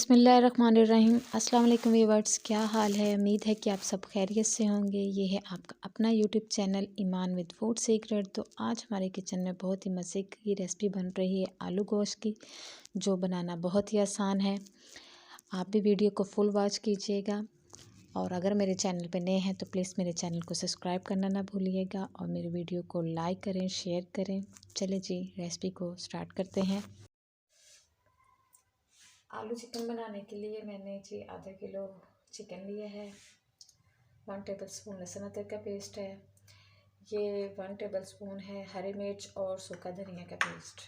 बिस्मिल्लाहिर्रहमानिर्रहीम। अस्सलाम वालेकुम व्यूअर्स, क्या हाल है। उम्मीद है कि आप सब खैरियत से होंगे। ये है आपका अपना YouTube channel Iman with food secret. तो आज हमारे किचन में बहुत ही मज़े की रेसिपी बन रही है आलू गोश्त की, जो बनाना बहुत ही आसान है। आप भी वीडियो को फुल वॉच कीजिएगा और अगर मेरे चैनल पर नए हैं तो प्लीज़ मेरे चैनल को सब्सक्राइब करना ना भूलिएगा और मेरे वीडियो को लाइक करें, शेयर करें। चले जी, रेसिपी को स्टार्ट करते हैं। आलू चिकन बनाने के लिए मैंने जी आधा किलो चिकन लिया है। 1 टेबलस्पून लहसुन अदरक का पेस्ट है। ये 1 टेबलस्पून है हरी मिर्च और सूखा धनिया का पेस्ट।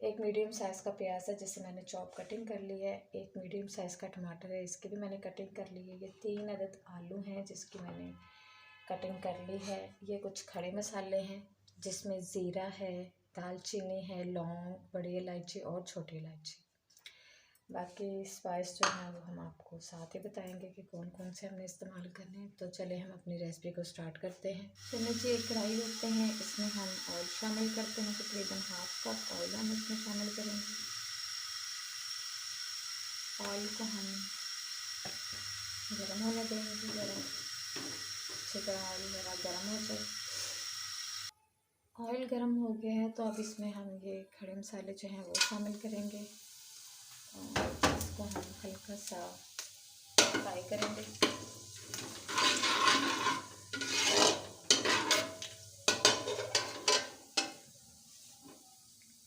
एक मीडियम साइज़ का प्याज है जिसे मैंने चॉप कटिंग कर ली है। एक मीडियम साइज़ का टमाटर है, इसकी भी मैंने कटिंग कर ली है। ये 3 अदद आलू हैं जिसकी मैंने कटिंग कर ली है। ये कुछ खड़े मसाले हैं जिसमें ज़ीरा है, दालचीनी है, लौंग, बड़ी इलायची और छोटी इलायची। बाकी स्पाइस जो है वो हम आपको साथ ही बताएंगे कि कौन कौन से हमने इस्तेमाल करने हैं। तो चले हम अपनी रेसिपी को स्टार्ट करते हैं। तो नीचे एक कढ़ाई रखते हैं, इसमें हम ऑयल शामिल करते हैं। तकरीबन 1/2 कप ऑयल हम इसमें शामिल करेंगे। ऑयल को हम गर्म होने देंगे। ज़रा अच्छी तरह ऑयल ज़रा गर्म हो जाए। ऑयल गर्म हो गया है तो अब इसमें हम ये खड़े मसाले जो हैं वो शामिल करेंगे और इसको हम हल्का सा फ्राई करेंगे।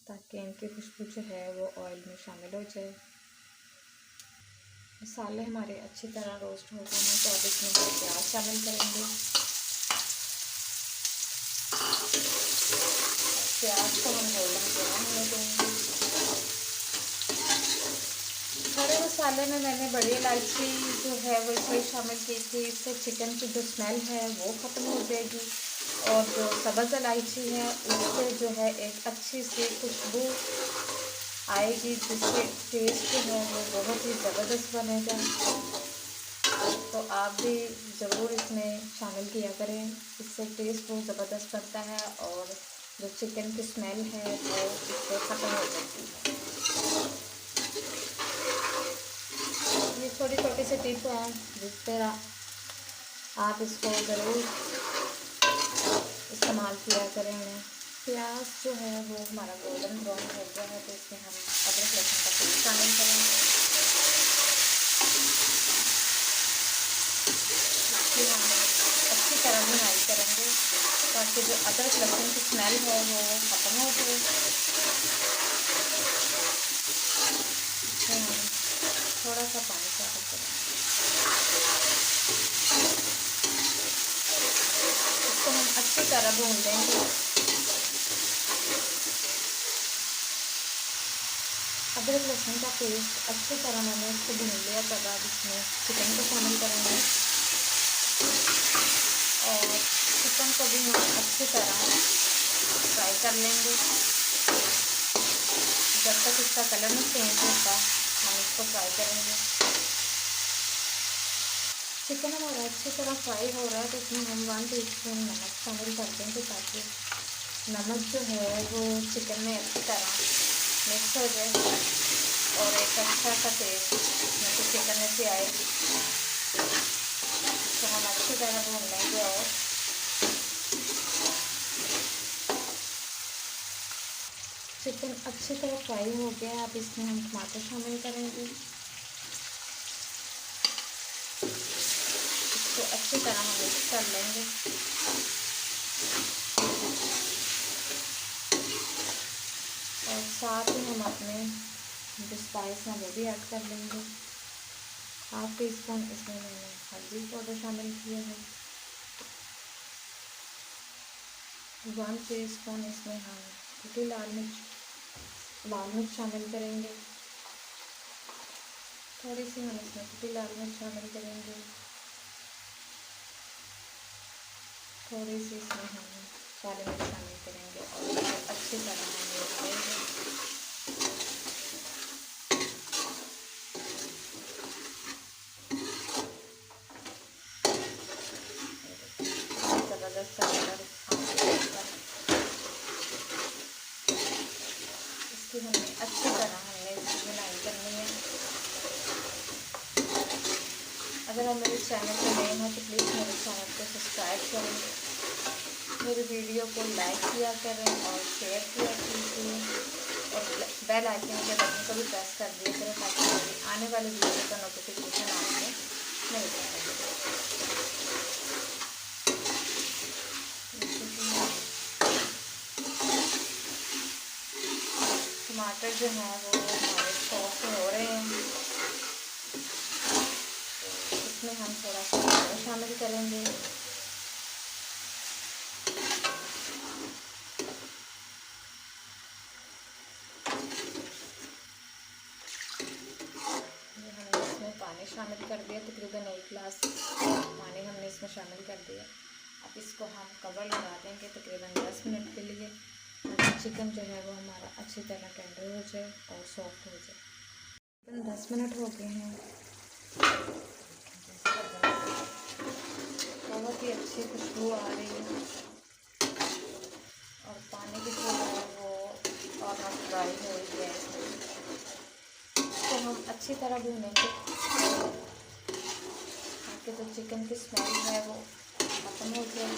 ताकि इनकी खुशबू जो है वो ऑयल में शामिल हो जाए। मसाले हमारे अच्छी तरह रोस्ट हो गए हैं तो अब इसमें हम प्याज शामिल करेंगे। प्याज को हम गोल्डन ब्राउन होने देंगे। खड़े मसाले में मैंने बड़ी इलायची जो है वो इसलिए शामिल की थी, इससे चिकन की जो स्मेल है वो ख़त्म हो जाएगी और जो सब्ज़ इलायची है उससे जो है एक अच्छी सी खुशबू आएगी जिससे टेस्ट जो है वो बहुत ही ज़बरदस्त बनेगा। तो आप भी ज़रूर इसमें शामिल किया करें, इससे टेस्ट बहुत ज़बरदस्त बनता है और जो चिकन की स्मेल है वो इससे ख़त्म हो जाती है। ये छोटी छोटी सी टिप है जिस पर आप इसको ज़रूर इस्तेमाल किया करेंगे। प्याज जो है वो हमारा गोल्डन ब्राउन हो गया है तो इसमें हम अदरक लहसुन का पेस्ट शामिल करेंगे। इसकी हम अच्छी तरह भुनाई करेंगे ताकि जो अदरक लहसुन की स्मेल है वो ख़त्म हो जाए। इसमें हम थोड़ा सा पानी शामिल करेंगे। इसको हम अच्छी तरह भून लेंगे। अदरक लहसुन का पेस्ट अच्छी तरह मैंने इसको भून लिया। तब अब इसमें चिकन को शामिल करेंगे और चिकन को भी हम अच्छी तरह फ्राई कर लेंगे। जब तक इसका कलर नहीं चेंज होता हम इसको फ्राई करेंगे। चिकन हमारा अच्छी तरह फ्राई हो रहा है तो इसमें हम 1 टीस्पून नमक शामिल कर देंगे ताकि नमक जो है वो चिकन में अच्छी तरह मिक्स हो जाए और एक अच्छा सा टेस्ट इसमें से चिकन में से आए। तो हम अच्छी तरह भून लेंगे और चिकन अच्छी तरह फ्राई हो गया। अब इसमें हम टमाटर शामिल करेंगे। इसको अच्छी तरह हम मिक्स कर लेंगे। और साथ ही हम अपने जो स्पाइस हैं वो भी ऐड कर लेंगे। 1/2 टीस्पून इसमें मैंने हल्दी पाउडर शामिल किया है। 1 टीस्पून इसमें हम कुटी लाल मिर्च शामिल करेंगे। थोड़ी सी हम इसमें कुटी लाल मिर्च शामिल करेंगे। थोड़ी सी इसमें हम काली मिर्च शामिल करेंगे और इसको अच्छी तरह हम मिक्स करेंगे। ज़बरदस्त कलर इसकी हमें अच्छी तरह इसकी बुनाई करनी है। हो, मेरे चैनल पे नए हैं तो प्लीज़ मेरे चैनल को सब्सक्राइब करें, मेरे वीडियो को लाइक किया करें और शेयर किया कीजिए और बेल आइकन के बटन को भी प्रेस कर दिया करें ताकि मेरी आने वाले वीडियो का नोटिफिकेशन आपको मिल जाए। टमाटर जो हैं वो हमारे सॉफ्ट हो रहे हैं, तो इसमें हम थोड़ा सा पानी शामिल करेंगे। हमने इसमें पानी शामिल कर दिया, तकरीबन 1 गिलास पानी हमने इसमें शामिल कर दिया। अब इसको हम कवर लगा देंगे तकरीबन 10 मिनट के लिए, चिकन जो है वो हमारा अच्छी तरह टेंडर हो जाए और सॉफ्ट हो जाए। तकरीबन 10 मिनट हो गए हैं, बहुत ही अच्छी खुशबू आ रही है और पानी की जो है वो ऑलमोस्ट ड्राई हो गया है। तो हम अच्छी तरह भूनेंगे ताकि जो चिकन की स्मेल है वो खत्म हो जाए।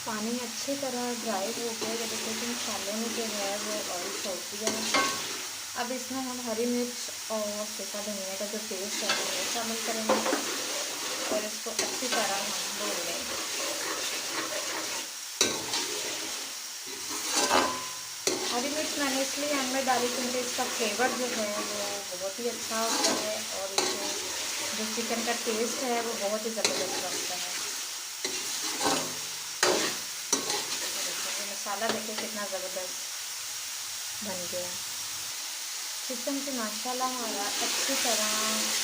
पानी अच्छी तरह ड्राई हो गया, जब देखिए मसाले में जो है वो ऑयल छोड़ दिया है। अब इसमें हम हरी मिर्च और सूखा धनिया का जो पेस्ट है वो शामिल करेंगे और इसको अच्छी तरह हम भून लेंगे। हरी मिर्च मैंने इसलिए हमें डाली क्योंकि इसका फ्लेवर जो है वो बहुत ही अच्छा होता है और इसमें जो चिकन का टेस्ट है वो बहुत ही ज़बरदस्त लगता है। मसाला देखिए कितना ज़बरदस्त बन गया। चिकन की माशाल्लाह हमारा अच्छी तरह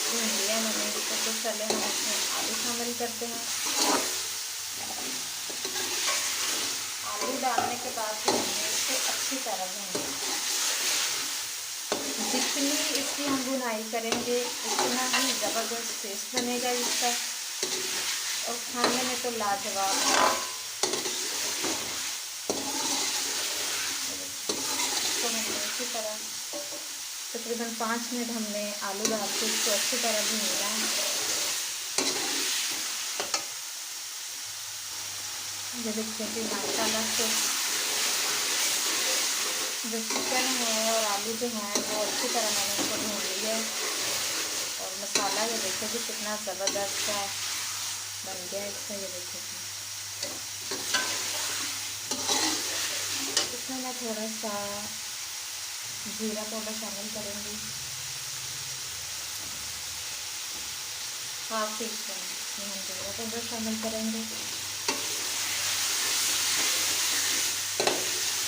भून लिया मैंने इसको, तो चले हम इसमें आलू शामिल करते हैं। आलू डालने के बाद फिर हमने इसको अच्छी तरह भूना। जितनी इसकी हम बुनाई करेंगे उतना ही ज़बरदस्त टेस्ट बनेगा इसका और खाने में तो लाजवाब है। तो हमने अच्छी तरह तकरीबन 5 मिनट हमने आलू डाल के इसको अच्छी तरह भूनना है। ये देखिए कि माशाल्लाह से जो चिकन है और आलू जो हैं वो अच्छी तरह मैंने इसको भून लिया है और मसाला ये देखिए कि कितना ज़बरदस्त सा बन गया इसका। ये देखिए इसमें मैं थोड़ा सा जीरा पाउडर शामिल करूँगी, 1/2 टीस्पून हम जीरा पाउडर शामिल करेंगे।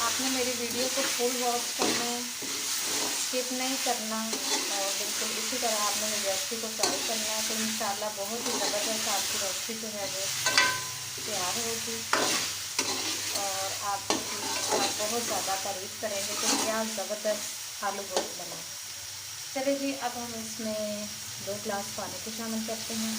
आपने मेरी वीडियो को फुल वॉच करना है, स्किप नहीं करना और बिल्कुल इसी तरह आपने मेरी रेसिपी को ट्राई करना है, तो इंशाल्लाह बहुत ही ज़बरदस्त आपकी रेसिपी जो है वो तैयार होगी और आप बहुत ज़्यादा तारीफ़ करेंगे कि क्या ज़बरदस्त आलू गोश्त बना। चलिए जी, अब हम इसमें 2 गिलास पानी को शामिल करते हैं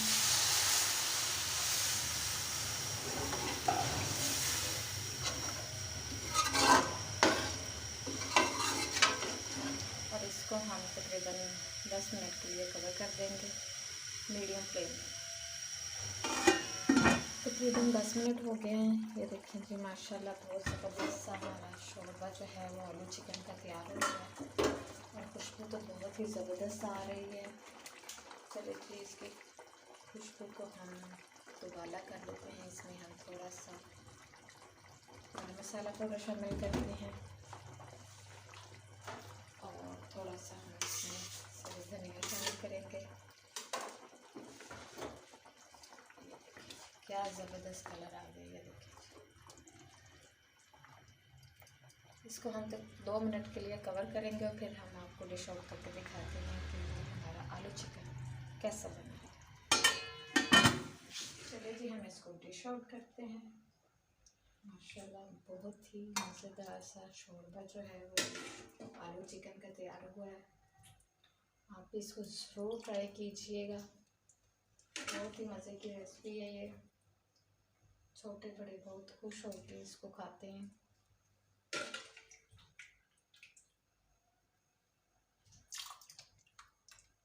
और इसको हम तकरीबन 10 मिनट के लिए कवर कर देंगे मीडियम फ्लेम में। तकरीबन 10 मिनट हो गए हैं। ये देखें जी माशाल्लाह बहुत ज़बरदस्त सा हमारा शोरबा जो है वो आलू चिकन का तैयार हो गया और खुशबू तो बहुत ही ज़बरदस्त आ रही है। चलिए जी, इसकी खुशबू को हम दोबारा कर लेते हैं। इसमें हम थोड़ा सा गरम मसाला पाउडर शामिल करते हैं और थोड़ा सा हम इसमें सब्ज़ धनिया शामिल करेंगे। क्या ज़बरदस्त कलर आ गया, ये देखिए। इसको हम तक 2 मिनट के लिए कवर करेंगे और फिर हम आपको डिश आउट करके दिखाते हैं कि हमारा आलू चिकन कैसा बना है। चलिए जी, हम इसको डिश आउट करते हैं। माशाल्लाह बहुत ही मज़ेदार सा शोरबा जो है वो आलू चिकन का तैयार हुआ है। आप इसको ज़रूर ट्राई कीजिएगा, बहुत ही मज़े की रेसिपी है ये। छोटे बड़े बहुत खुश होकर इसको खाते हैं।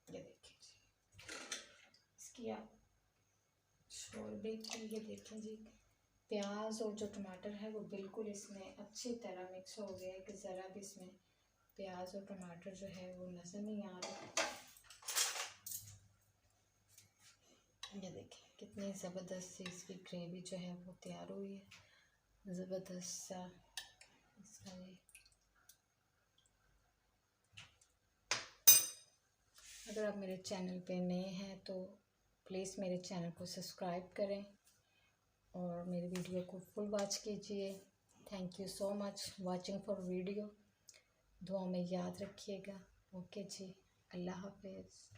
ये देखिए जी, इसकी आप शोरबे की ये देखें जी, प्याज और जो टमाटर है वो बिल्कुल इसमें अच्छी तरह मिक्स हो गया है कि ज़रा भी इसमें प्याज और टमाटर जो है वो नज़र नहीं आ रहा। ये देखिए कितनी ज़बरदस्त सी इसकी ग्रेवी जो है वो तैयार हुई है, ज़बरदस्त सा इसका ये। अगर आप मेरे चैनल पे नए हैं तो प्लीज़ मेरे चैनल को सब्सक्राइब करें और मेरी वीडियो को फुल वॉच कीजिए। Thank you so much watching for video. दुआ में याद रखिएगा। ओके जी, अल्लाह हाफिज़।